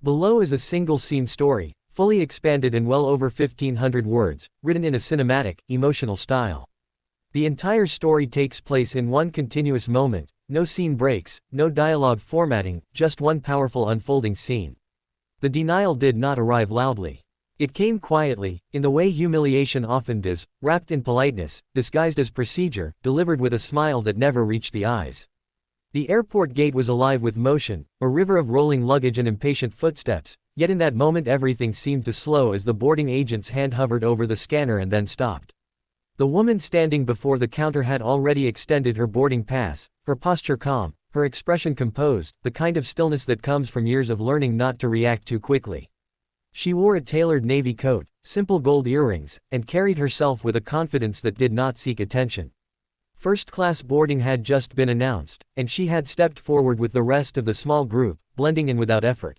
Below is a single-scene story, fully expanded in well over 1,500 words, written in a cinematic, emotional style. The entire story takes place in one continuous moment, no scene breaks, no dialogue formatting, just one powerful unfolding scene. The denial did not arrive loudly. It came quietly, in the way humiliation often does, wrapped in politeness, disguised as procedure, delivered with a smile that never reached the eyes. The airport gate was alive with motion, a river of rolling luggage and impatient footsteps, yet in that moment everything seemed to slow as the boarding agent's hand hovered over the scanner and then stopped. The woman standing before the counter had already extended her boarding pass, her posture calm, her expression composed, the kind of stillness that comes from years of learning not to react too quickly. She wore a tailored navy coat, simple gold earrings, and carried herself with a confidence that did not seek attention. First-class boarding had just been announced, and she had stepped forward with the rest of the small group, blending in without effort.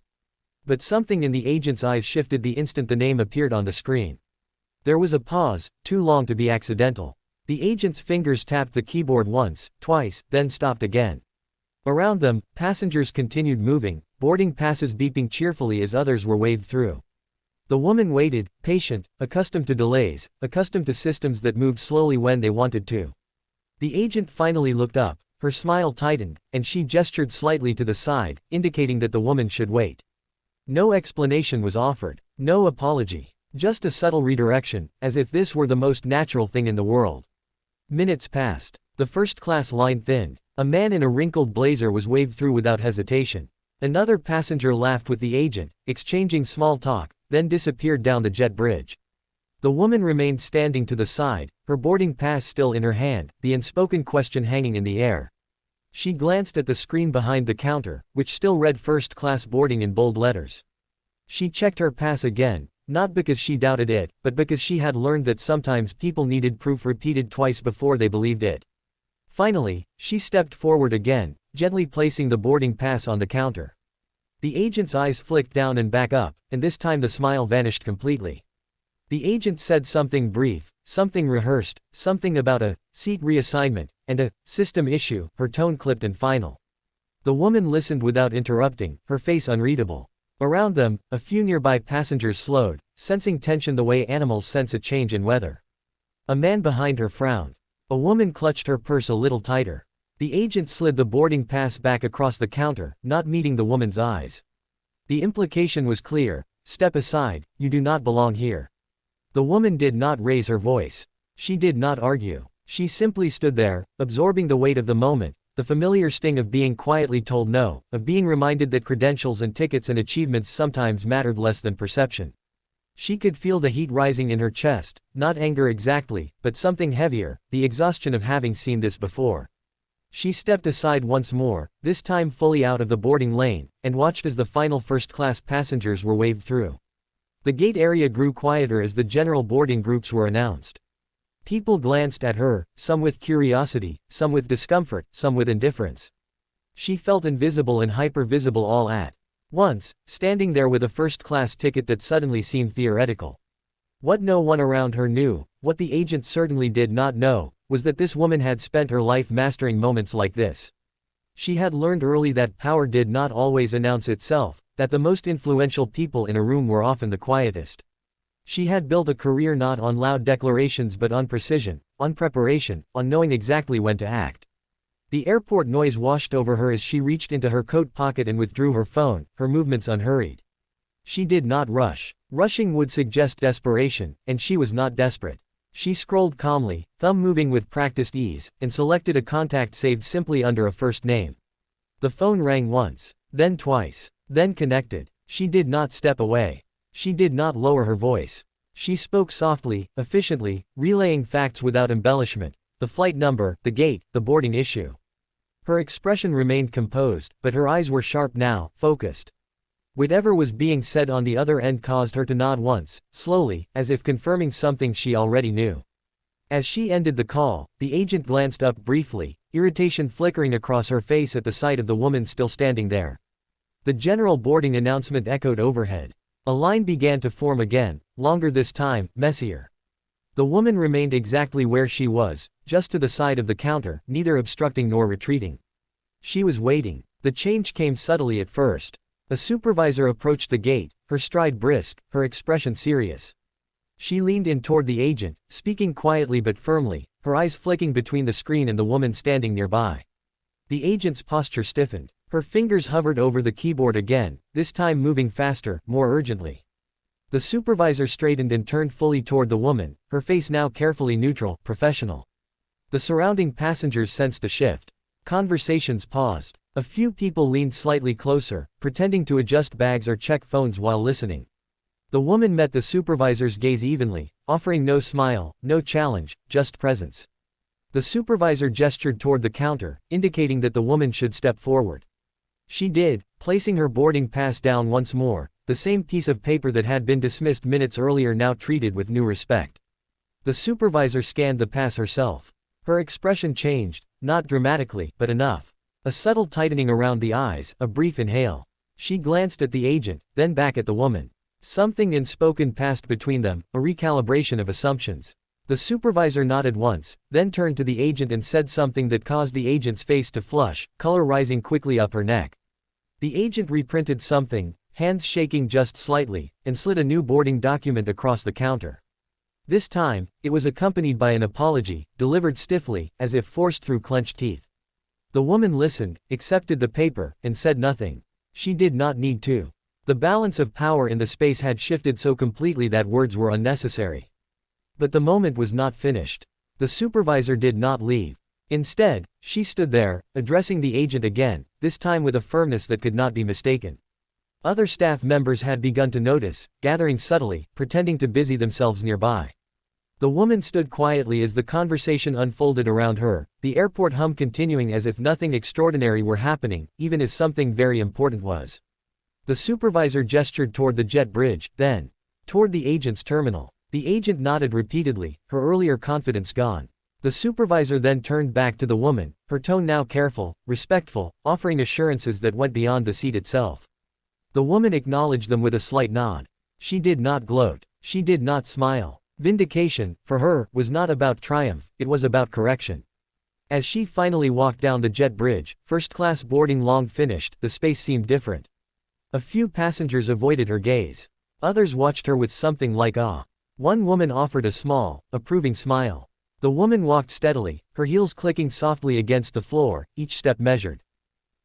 But something in the agent's eyes shifted the instant the name appeared on the screen. There was a pause, too long to be accidental. The agent's fingers tapped the keyboard once, twice, then stopped again. Around them, passengers continued moving, boarding passes beeping cheerfully as others were waved through. The woman waited, patient, accustomed to delays, accustomed to systems that moved slowly when they wanted to. The agent finally looked up, her smile tightened, and she gestured slightly to the side, indicating that the woman should wait. No explanation was offered, no apology, just a subtle redirection, as if this were the most natural thing in the world. Minutes passed. The first-class line thinned. A man in a wrinkled blazer was waved through without hesitation. Another passenger laughed with the agent, exchanging small talk, then disappeared down the jet bridge. The woman remained standing to the side, her boarding pass still in her hand, the unspoken question hanging in the air. She glanced at the screen behind the counter, which still read first-class boarding in bold letters. She checked her pass again, not because she doubted it, but because she had learned that sometimes people needed proof repeated twice before they believed it. Finally, she stepped forward again, gently placing the boarding pass on the counter. The agent's eyes flicked down and back up, and this time the smile vanished completely. The agent said something brief, something rehearsed, something about a seat reassignment, and a system issue, her tone clipped and final. The woman listened without interrupting, her face unreadable. Around them, a few nearby passengers slowed, sensing tension the way animals sense a change in weather. A man behind her frowned. A woman clutched her purse a little tighter. The agent slid the boarding pass back across the counter, not meeting the woman's eyes. The implication was clear: step aside, you do not belong here. The woman did not raise her voice. She did not argue. She simply stood there, absorbing the weight of the moment, the familiar sting of being quietly told no, of being reminded that credentials and tickets and achievements sometimes mattered less than perception. She could feel the heat rising in her chest, not anger exactly, but something heavier, the exhaustion of having seen this before. She stepped aside once more, this time fully out of the boarding lane, and watched as the final first-class passengers were waved through. The gate area grew quieter as the general boarding groups were announced. People glanced at her, some with curiosity, some with discomfort, some with indifference. She felt invisible and hyper-visible all at once, standing there with a first-class ticket that suddenly seemed theoretical. What no one around her knew, what the agent certainly did not know, was that this woman had spent her life mastering moments like this. She had learned early that power did not always announce itself, that the most influential people in a room were often the quietest. She had built a career not on loud declarations but on precision, on preparation, on knowing exactly when to act. The airport noise washed over her as she reached into her coat pocket and withdrew her phone, her movements unhurried. She did not rush. Rushing would suggest desperation, and she was not desperate. She scrolled calmly, thumb moving with practiced ease, and selected a contact saved simply under a first name. The phone rang once, then twice, then connected. She did not step away. She did not lower her voice. She spoke softly, efficiently, relaying facts without embellishment: the flight number, the gate, the boarding issue. Her expression remained composed, but her eyes were sharp now, focused. Whatever was being said on the other end caused her to nod once, slowly, as if confirming something she already knew. As she ended the call, the agent glanced up briefly, irritation flickering across her face at the sight of the woman still standing there. The general boarding announcement echoed overhead. A line began to form again, longer this time, messier. The woman remained exactly where she was, just to the side of the counter, neither obstructing nor retreating. She was waiting. The change came subtly at first. A supervisor approached the gate, her stride brisk, her expression serious. She leaned in toward the agent, speaking quietly but firmly, her eyes flicking between the screen and the woman standing nearby. The agent's posture stiffened. Her fingers hovered over the keyboard again, this time moving faster, more urgently. The supervisor straightened and turned fully toward the woman, her face now carefully neutral, professional. The surrounding passengers sensed a shift. Conversations paused. A few people leaned slightly closer, pretending to adjust bags or check phones while listening. The woman met the supervisor's gaze evenly, offering no smile, no challenge, just presence. The supervisor gestured toward the counter, indicating that the woman should step forward. She did, placing her boarding pass down once more, the same piece of paper that had been dismissed minutes earlier now treated with new respect. The supervisor scanned the pass herself. Her expression changed, not dramatically, but enough. A subtle tightening around the eyes, a brief inhale. She glanced at the agent, then back at the woman. Something unspoken passed between them, a recalibration of assumptions. The supervisor nodded once, then turned to the agent and said something that caused the agent's face to flush, color rising quickly up her neck. The agent reprinted something, hands shaking just slightly, and slid a new boarding document across the counter. This time, it was accompanied by an apology, delivered stiffly, as if forced through clenched teeth. The woman listened, accepted the paper, and said nothing. She did not need to. The balance of power in the space had shifted so completely that words were unnecessary. But the moment was not finished. The supervisor did not leave. Instead, she stood there, addressing the agent again, this time with a firmness that could not be mistaken. Other staff members had begun to notice, gathering subtly, pretending to busy themselves nearby. The woman stood quietly as the conversation unfolded around her, the airport hum continuing as if nothing extraordinary were happening, even as something very important was. The supervisor gestured toward the jet bridge, then toward the agent's terminal. The agent nodded repeatedly, her earlier confidence gone. The supervisor then turned back to the woman, her tone now careful, respectful, offering assurances that went beyond the seat itself. The woman acknowledged them with a slight nod. She did not gloat. She did not smile. Vindication, for her, was not about triumph, it was about correction. As she finally walked down the jet bridge, first-class boarding long finished, the space seemed different. A few passengers avoided her gaze. Others watched her with something like awe. One woman offered a small, approving smile. The woman walked steadily, her heels clicking softly against the floor, each step measured.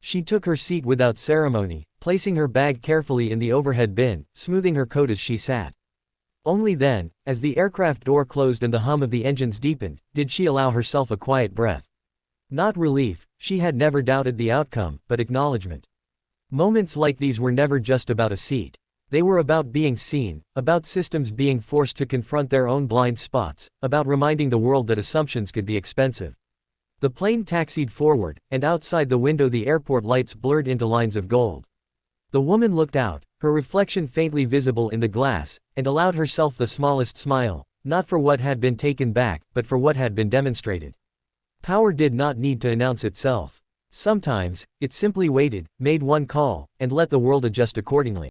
She took her seat without ceremony, placing her bag carefully in the overhead bin, smoothing her coat as she sat. Only then, as the aircraft door closed and the hum of the engines deepened, did she allow herself a quiet breath. Not relief, she had never doubted the outcome, but acknowledgement. Moments like these were never just about a seat. They were about being seen, about systems being forced to confront their own blind spots, about reminding the world that assumptions could be expensive. The plane taxied forward, and outside the window the airport lights blurred into lines of gold. The woman looked out, her reflection faintly visible in the glass, and allowed herself the smallest smile, not for what had been taken back, but for what had been demonstrated. Power did not need to announce itself. Sometimes, it simply waited, made one call, and let the world adjust accordingly.